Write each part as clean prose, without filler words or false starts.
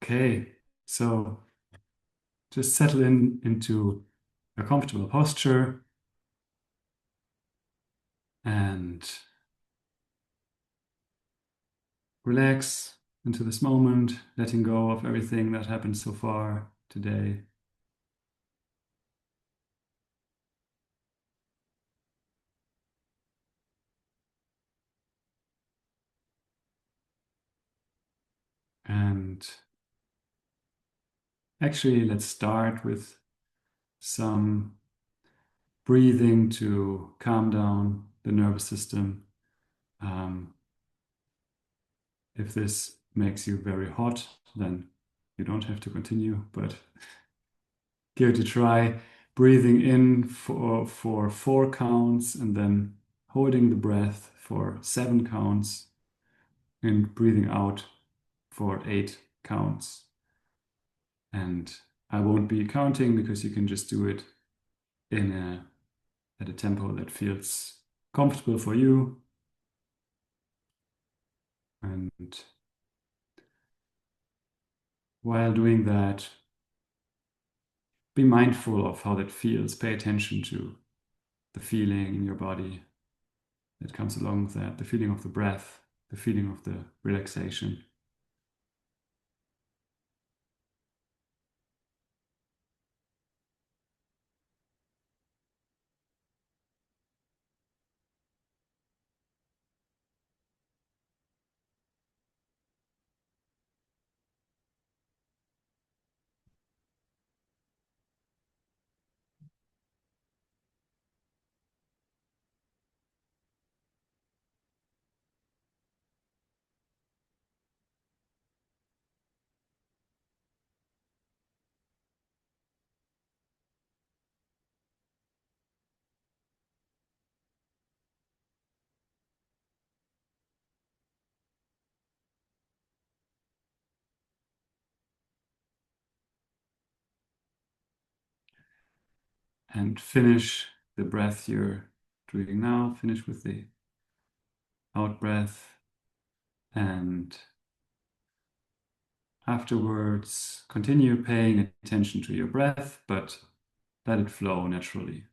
Okay, so just settle in into a comfortable posture and relax into this moment, letting go of everything that happened so far today. And actually, let's start with some breathing to calm down the nervous system. Um, if this makes you very hot, then you don't have to continue, but give it a try. Breathing in for 4 counts and then holding the breath for 7 counts and breathing out for 8 counts. And I won't be counting because you can just do it in at a tempo that feels comfortable for you. And while doing that, be mindful of how that feels. Pay attention to the feeling in your body that comes along with that, the feeling of the breath, the feeling of the relaxation. And finish the breath you're doing now. Finish with the out breath. And afterwards, continue paying attention to your breath, but let it flow naturally.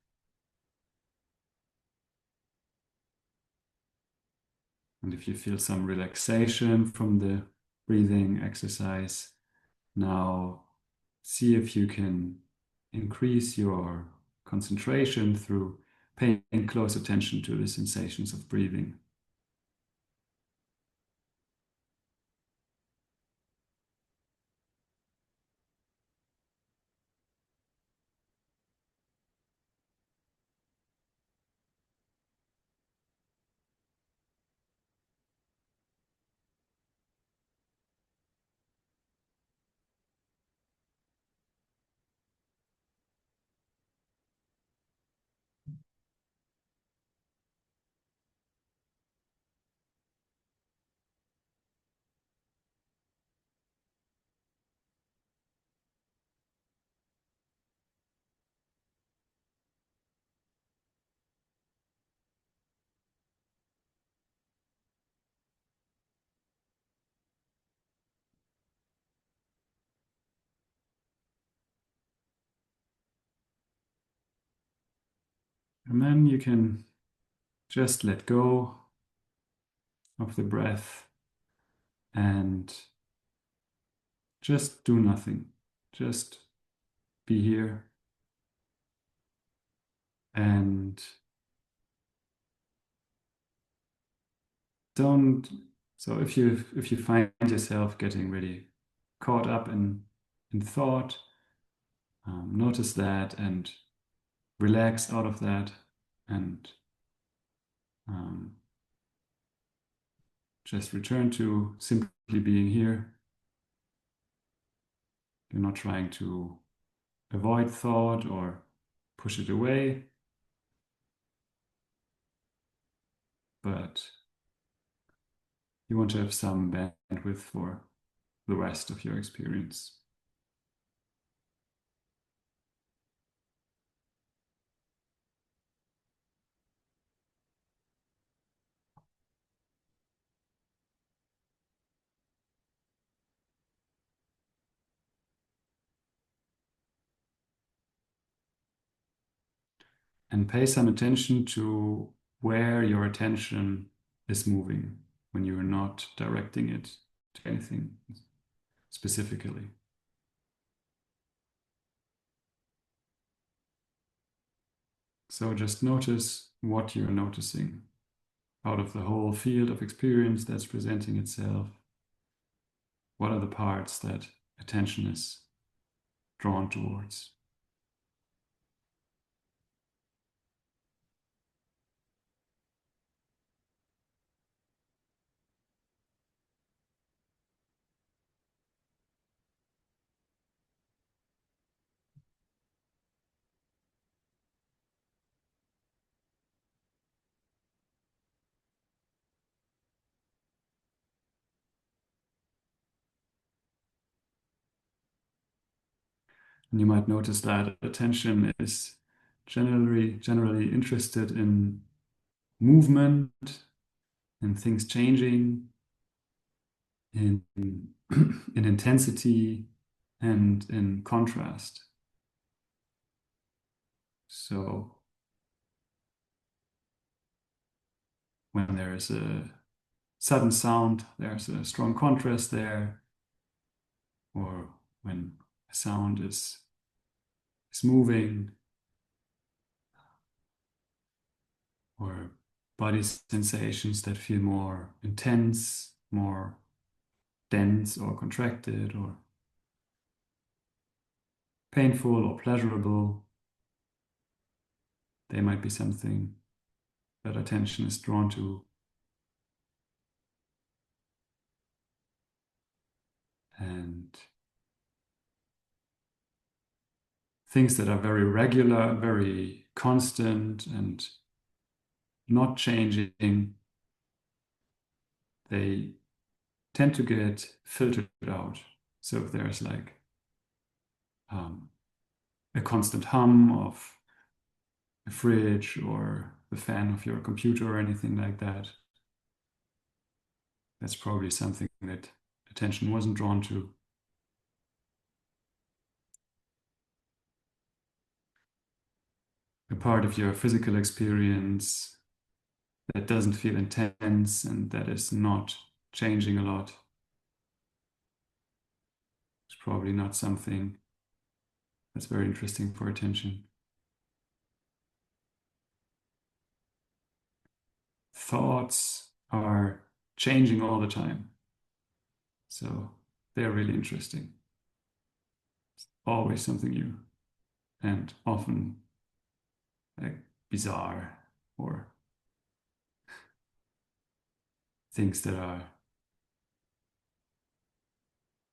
And if you feel some relaxation from the breathing exercise, now see if you can increase your concentration through paying close attention to the sensations of breathing. And then you can just let go of the breath and just do nothing. Just be here and don't. So if you find yourself getting really caught up in thought, notice that and relax out of that and um, just return to simply being here. You're not trying to avoid thought or push it away, but you want to have some bandwidth for the rest of your experience. and pay some attention to where your attention is moving when you're not directing it to anything specifically. So just notice what you're noticing out of the whole field of experience that's presenting itself. What are the parts that attention is drawn towards? And you might notice that attention is generally interested in movement, in things changing, in in intensity, and in contrast. So when there is a sudden sound, there's a strong contrast there, or when a sound is moving, or body sensations that feel more intense, more dense or contracted, or painful or pleasurable. They might be something that attention is drawn to. And things that are very regular, very constant, and not changing, they tend to get filtered out. So if there's like um, a constant hum of a fridge or the fan of your computer or anything like that, that's probably something that attention wasn't drawn to. A part of your physical experience that doesn't feel intense and that is not changing a lot. It's probably not something that's very interesting for attention. Thoughts are changing all the time. So they're really interesting. Always something new and often like bizarre or things that are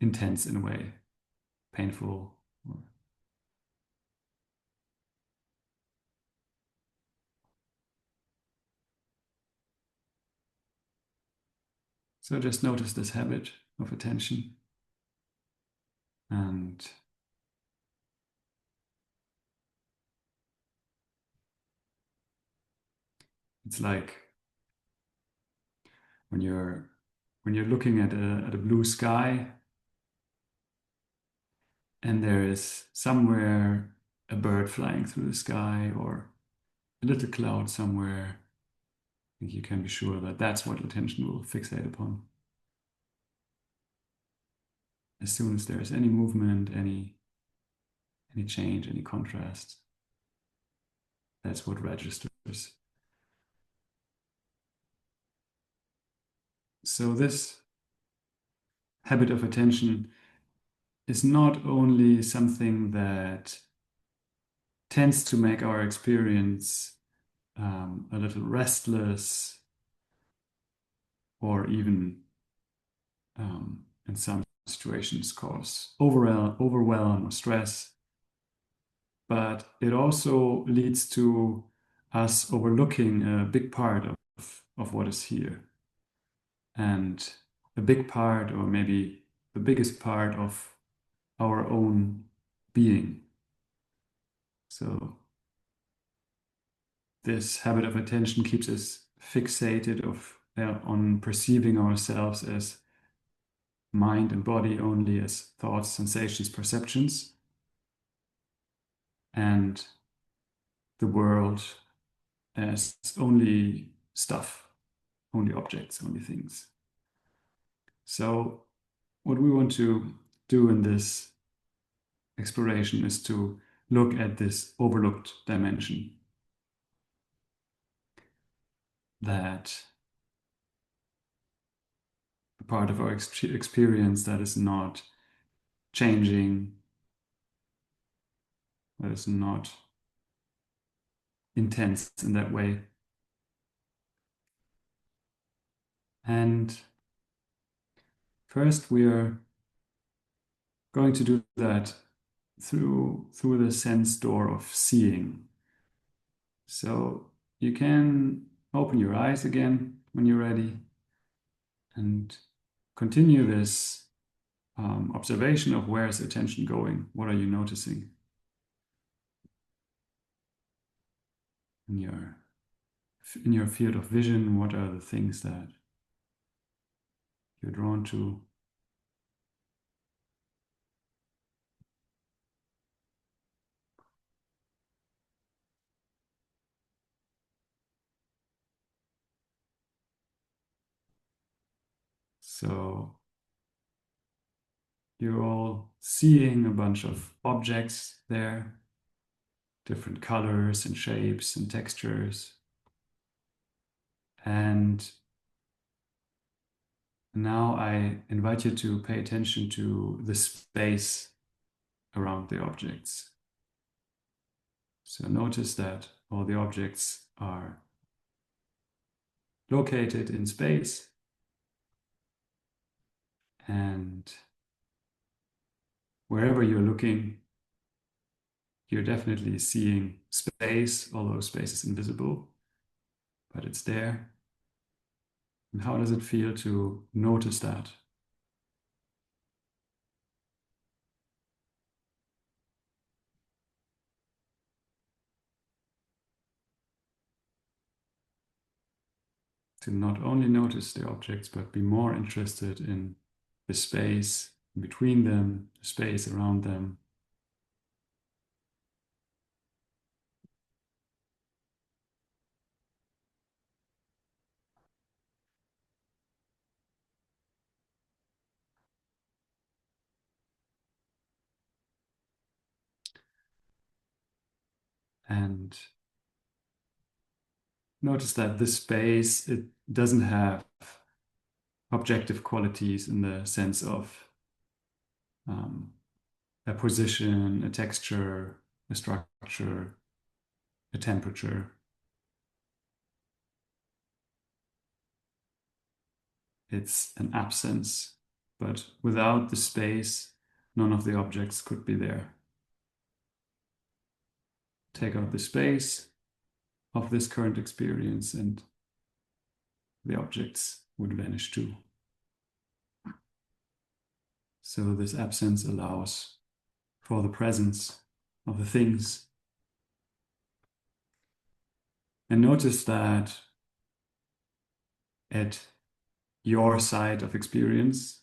intense in a way, painful. So just notice this habit of attention and it's like when you're looking at a blue sky and there is somewhere a bird flying through the sky or a little cloud somewhere, I think you can be sure that that's what attention will fixate upon. As soon as there is any movement, any change, any contrast, that's what registers. So this habit of attention is not only something that tends to make our experience a little restless or even in some situations cause overwhelm or stress, but it also leads to us overlooking a big part of what is here. And a big part, or maybe the biggest part of our own being. So this habit of attention keeps us fixated on perceiving ourselves as mind and body only, as thoughts, sensations, perceptions. And the world as only stuff, only objects, only things. So what we want to do in this exploration is to look at this overlooked dimension that a part of our experience that is not changing, that is not intense in that way. And first we are going to do that through the sense door of seeing. So you can open your eyes again when you're ready and continue this observation of where is attention going? What are you noticing in your field of vision? What are the things that you're drawn to? So you're all seeing a bunch of objects there, different colors and shapes and textures. And now I invite you to pay attention to the space around the objects. So notice that all the objects are located in space, and wherever you're looking, you're definitely seeing space, although space is invisible, but it's there. And how does it feel to notice that? To not only notice the objects, but be more interested in the space between them, the space around them. And notice that this space, it doesn't have objective qualities in the sense of um, a position, a texture, a structure, a temperature. It's an absence, but without the space, none of the objects could be there. Take out the space of this current experience and the objects would vanish too. So this absence allows for the presence of the things. And notice that at your side of experience,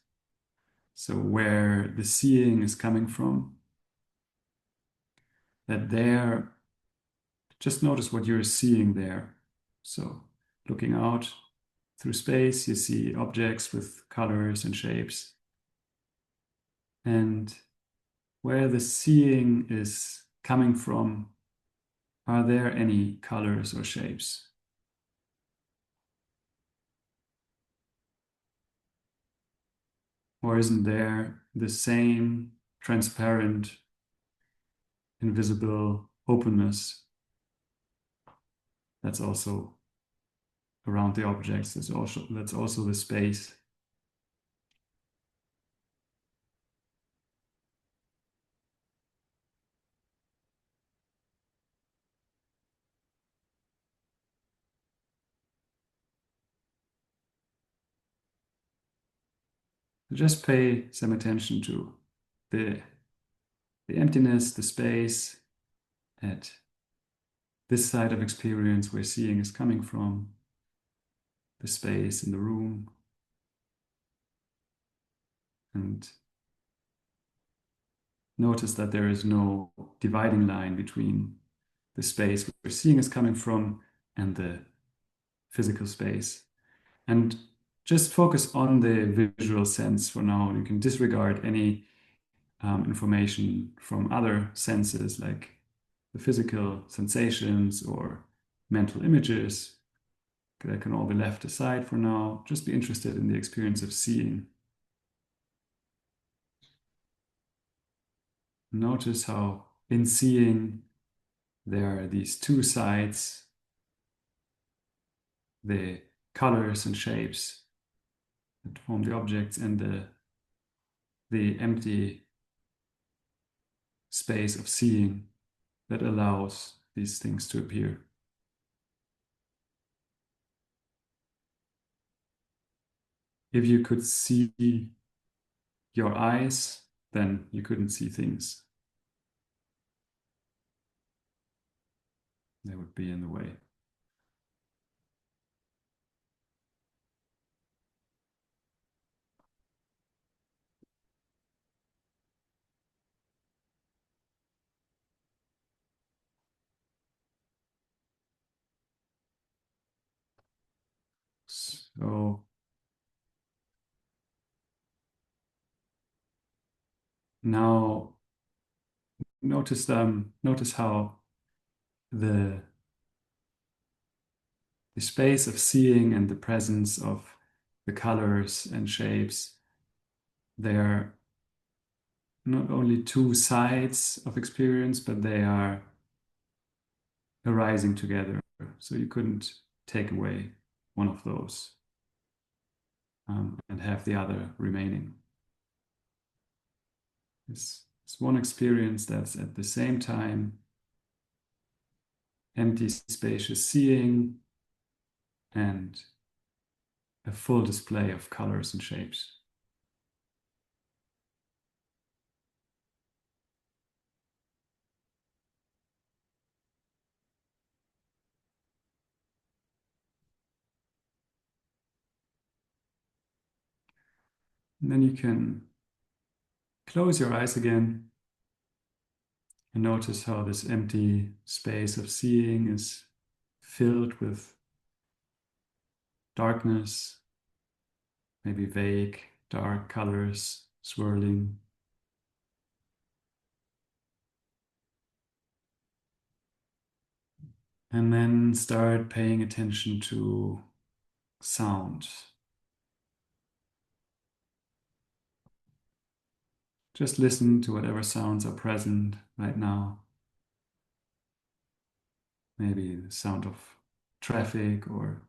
so where the seeing is coming from, that there, just notice what you're seeing there. So looking out through space, you see objects with colors and shapes. And where the seeing is coming from, are there any colors or shapes? Or isn't there the same transparent, invisible openness that's also around the objects? That's also the space. Just pay some attention to the, the emptiness, the space at this side of experience where seeing is coming from, the space in the room, and notice that there is no dividing line between the space where seeing is coming from and the physical space. And just focus on the visual sense for now. You can disregard any information from other senses like the physical sensations or mental images. That can all be left aside for now. Just be interested in the experience of seeing. Notice how in seeing there are these two sides, the colors and shapes that form the objects, and the empty space of seeing that allows these things to appear. If you could see your eyes, then you couldn't see things. They would be in the way. So now notice how the the space of seeing and the presence of the colors and shapes, they're not only two sides of experience, but they are arising together. So you couldn't take away one of those and have the other remaining. It's one experience that's at the same time empty, spacious seeing and a full display of colors and shapes. And then you can close your eyes again and notice how this empty space of seeing is filled with darkness, maybe vague, dark colors swirling. And then start paying attention to sound. Just listen to whatever sounds are present right now. Maybe the sound of traffic or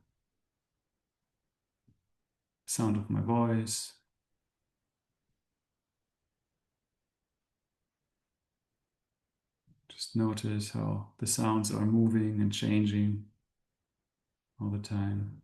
sound of my voice. Just notice how the sounds are moving and changing all the time.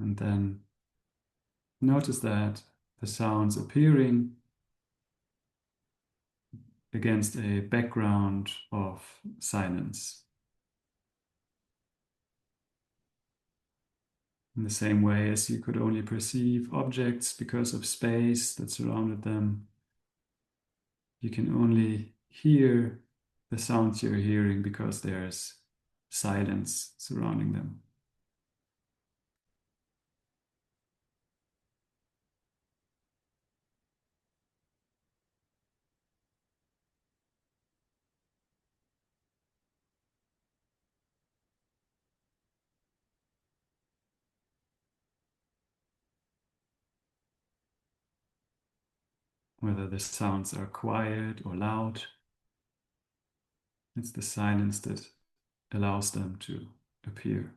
And then notice that the sounds appearing against a background of silence. In the same way as you could only perceive objects because of space that surrounded them, you can only hear the sounds you're hearing because there's silence surrounding them. Whether the sounds are quiet or loud, it's the silence that allows them to appear.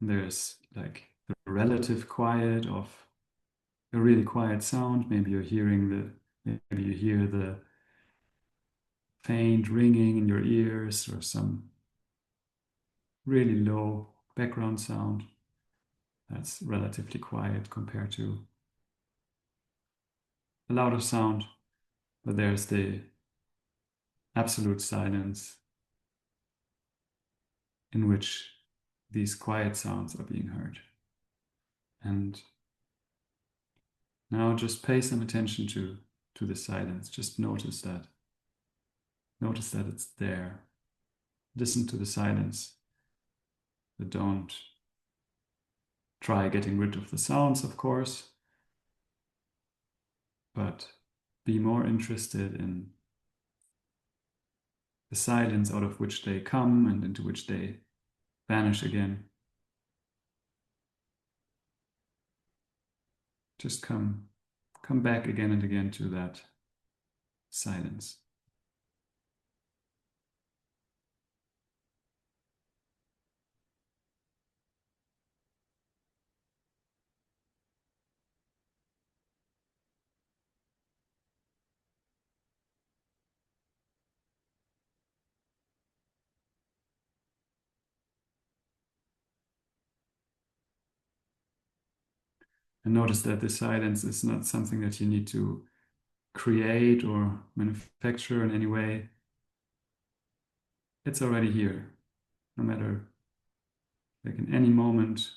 There's like the relative quiet of a really quiet sound. Maybe you're hearing maybe you hear the faint ringing in your ears or some really low background sound that's relatively quiet compared to a louder sound. But there's the absolute silence in which these quiet sounds are being heard. And now just pay some attention to the silence. Just notice that. Notice that it's there. Listen to the silence. But don't try getting rid of the sounds, of course, but be more interested in the silence out of which they come and into which they vanish again. Just come back again and again to that silence. And notice that the silence is not something that you need to create or manufacture in any way. It's already here, no matter, like in any moment.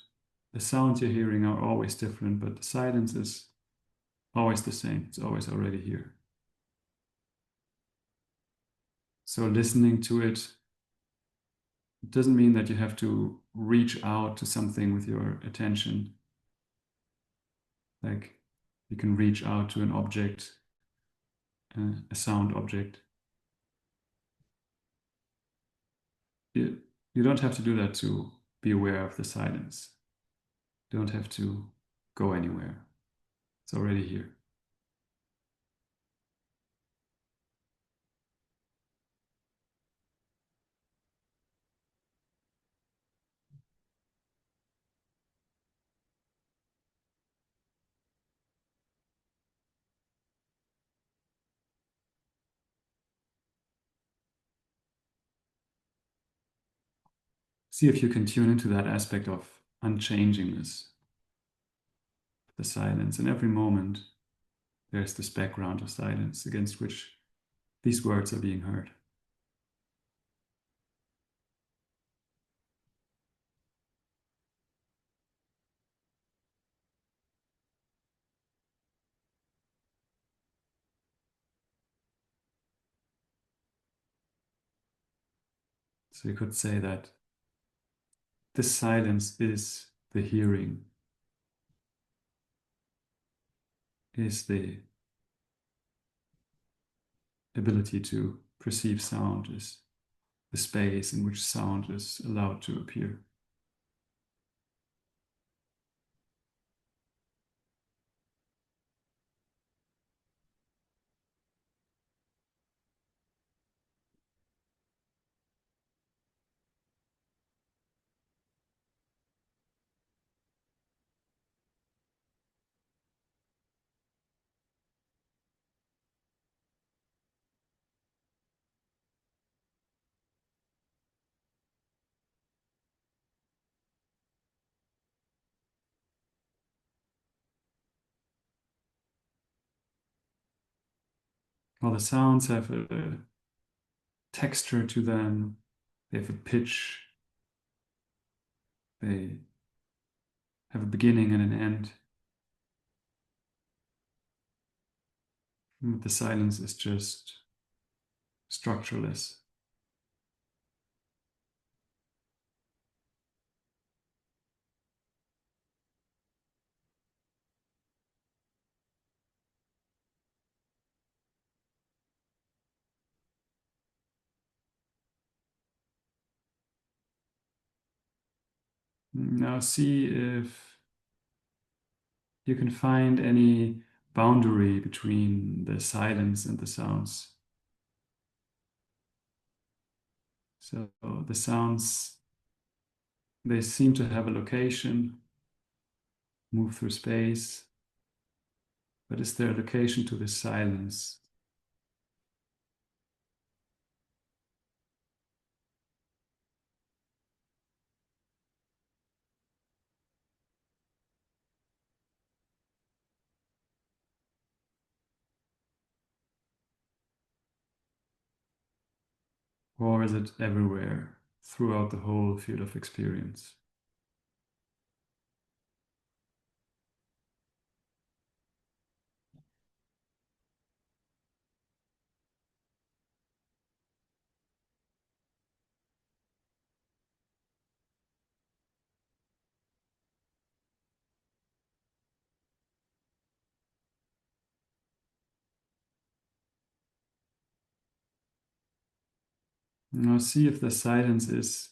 The sounds you're hearing are always different, but the silence is always the same. It's always already here. So listening to it doesn't mean that you have to reach out to something with your attention. Like you can reach out to an object, a sound object. You don't have to do that to be aware of the silence. You don't have to go anywhere. It's already here. See if you can tune into that aspect of unchangingness, the silence. In every moment, there's this background of silence against which these words are being heard. So you could say that this silence is the hearing, is the ability to perceive sound, is the space in which sound is allowed to appear. All the sounds have a texture to them, they have a pitch, they have a beginning and an end. And the silence is just structureless. Now see if you can find any boundary between the silence and the sounds. So the sounds, they seem to have a location, move through space, but is there a location to the silence? Or is it everywhere throughout the whole field of experience? Now see if the silence is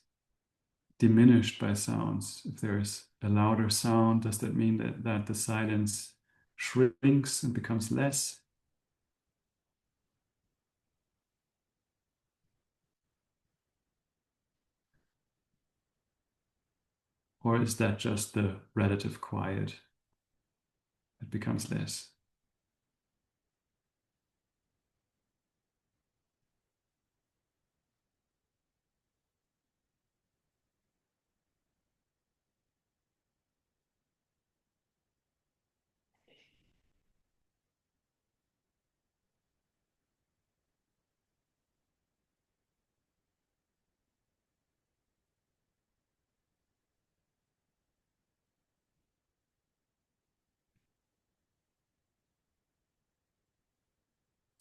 diminished by sounds. If there's a louder sound, does that mean that the silence shrinks and becomes less? Or is that just the relative quiet? It becomes less.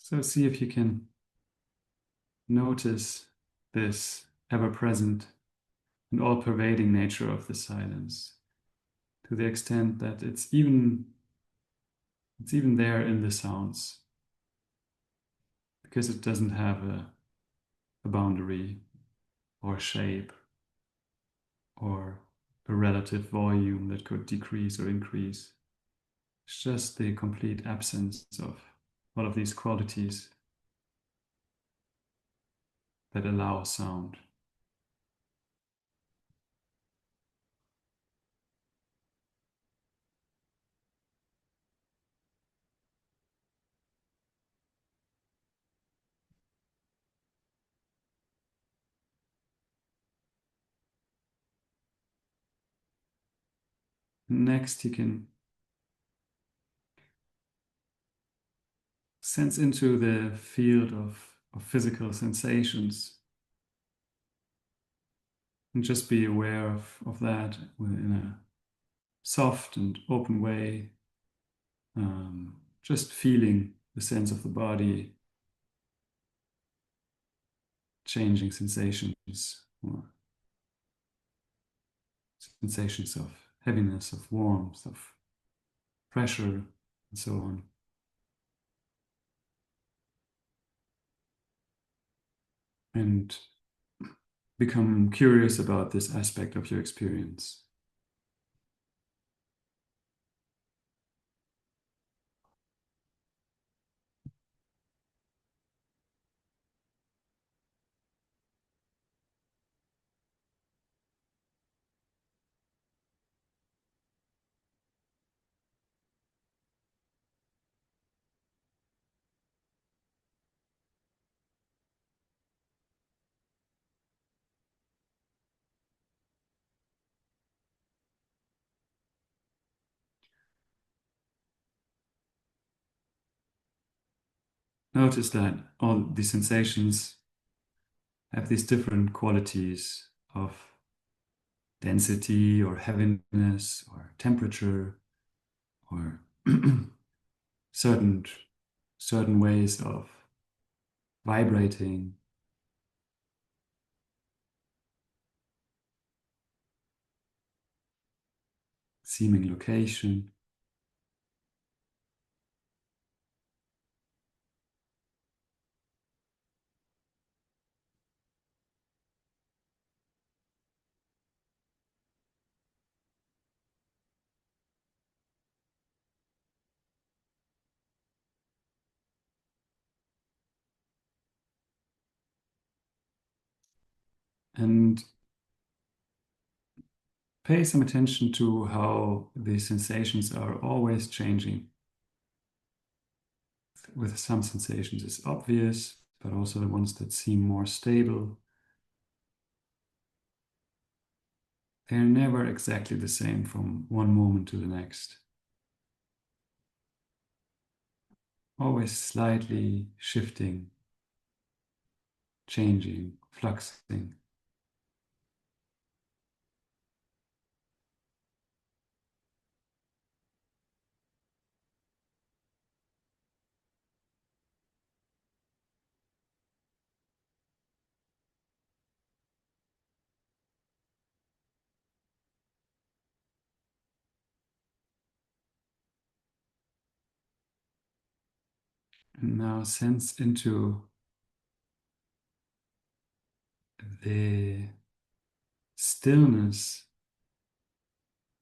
So see if you can notice this ever-present and all-pervading nature of the silence to the extent that it's even there in the sounds because it doesn't have a boundary or shape or a relative volume that could decrease or increase. It's just the complete absence of all of these qualities that allow sound. Next, you can sense into the field of physical sensations and just be aware of that in a soft and open way. Just feeling the sense of the body, changing sensations, or sensations of heaviness, of warmth, of pressure, and so on. And become curious about this aspect of your experience. Notice that all these sensations have these different qualities of density or heaviness or temperature or certain certain ways of vibrating, seeming location. And pay some attention to how these sensations are always changing. with some sensations is obvious, but also the ones that seem more stable. They're never exactly the same from one moment to the next. Always slightly shifting, changing, fluxing. And now sense into the stillness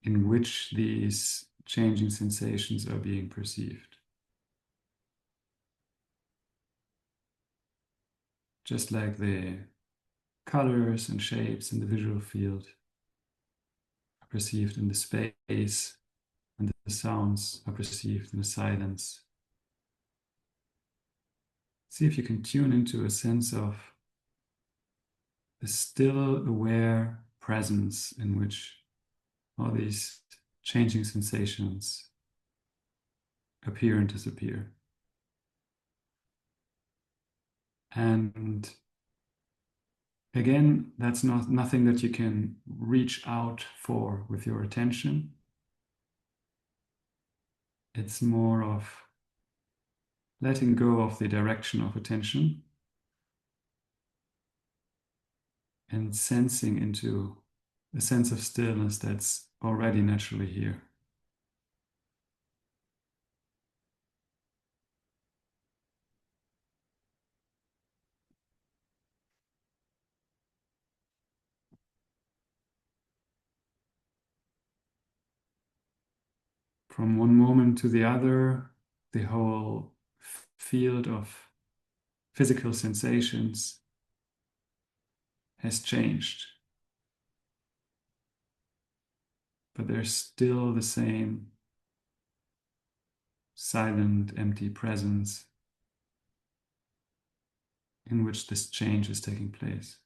in which these changing sensations are being perceived. Just like the colors and shapes in the visual field are perceived in the space, and the sounds are perceived in the silence. See if you can tune into a sense of the still aware presence in which all these changing sensations appear and disappear. And again, that's nothing that you can reach out for with your attention. It's more of letting go of the direction of attention and sensing into a sense of stillness that's already naturally here. From one moment to the other, the whole field of physical sensations has changed, but there's still the same silent, empty presence in which this change is taking place.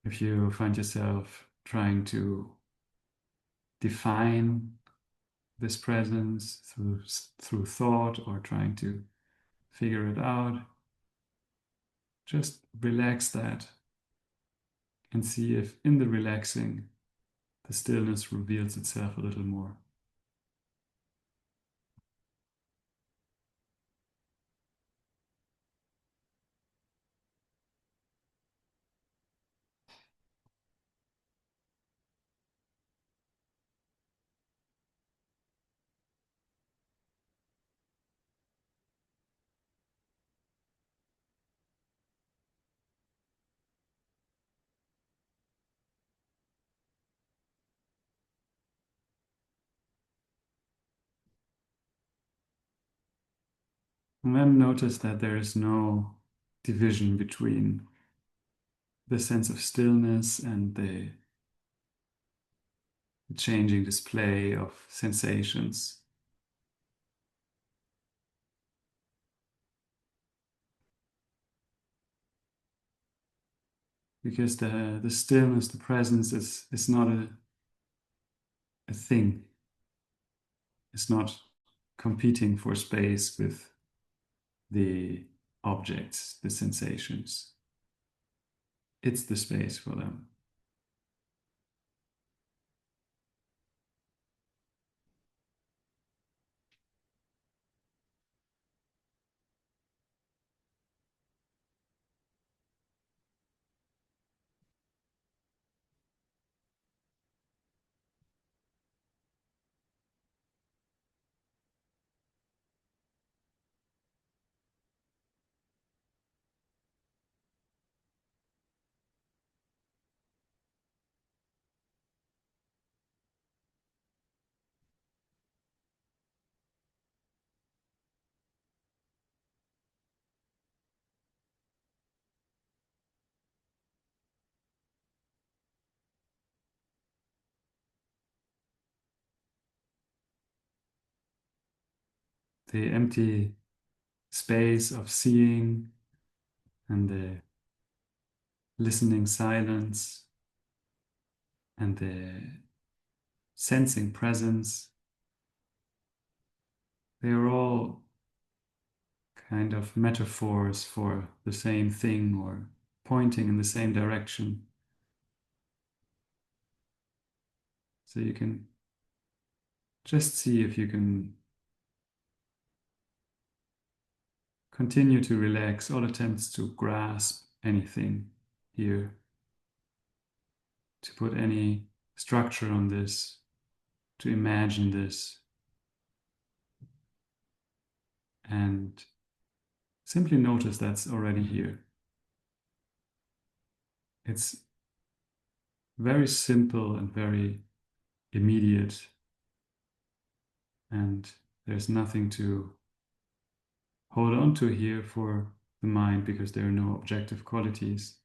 If you find yourself trying to define this presence through thought or trying to figure it out, just relax that and see if in the relaxing, the stillness reveals itself a little more. And then notice that there is no division between the sense of stillness and the changing display of sensations. Because the stillness, the presence is not a thing. It's not competing for space with the objects, the sensations. It's the space for them. the empty space of seeing and the listening silence and the sensing presence, they are all kind of metaphors for the same thing or pointing in the same direction. So you can just see if you can continue to relax all attempts to grasp anything here, to put any structure on this, to imagine this, and simply notice that's already here. It's very simple and very immediate, and there's nothing to hold on to here for the mind because there are no objective qualities.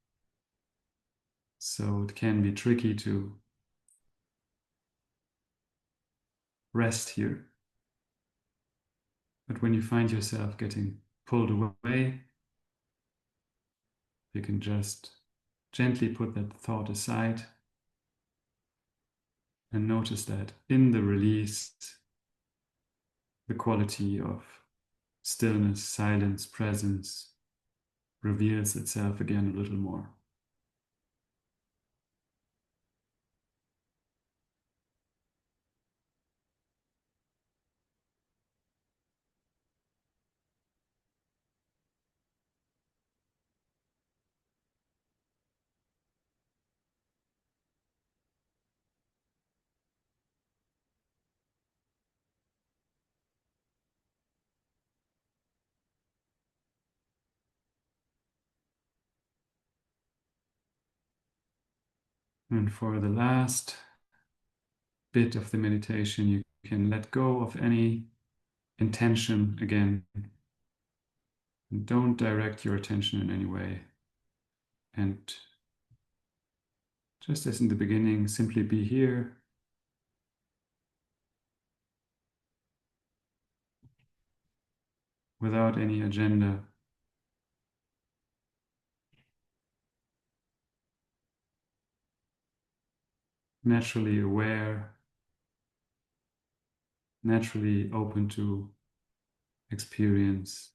So it can be tricky to rest here. But when you find yourself getting pulled away, you can just gently put that thought aside and notice that in the release, the quality of stillness, silence, presence reveals itself again a little more. And for the last bit of the meditation, you can let go of any intention again. And don't direct your attention in any way. And just as in the beginning, simply be here. Without any agenda. Naturally aware, naturally open to experience,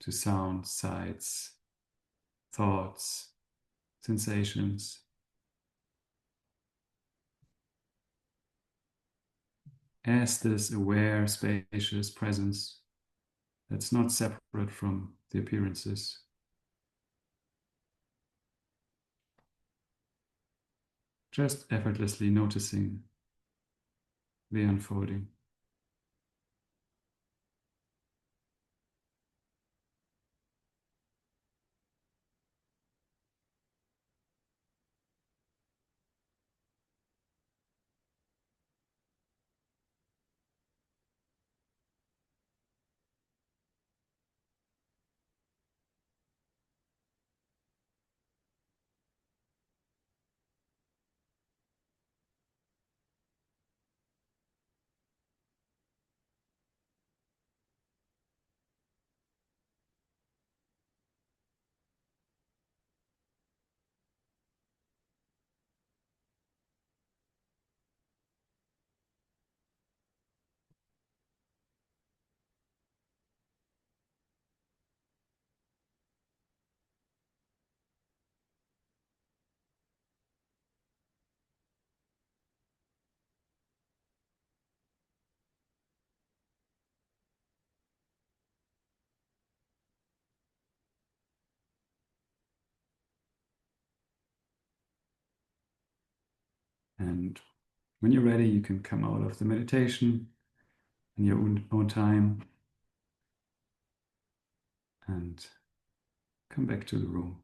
to sounds, sights, thoughts, sensations. As this aware, spacious presence that's not separate from the appearances. Just effortlessly noticing the unfolding. And when you're ready, you can come out of the meditation in your own time and come back to the room.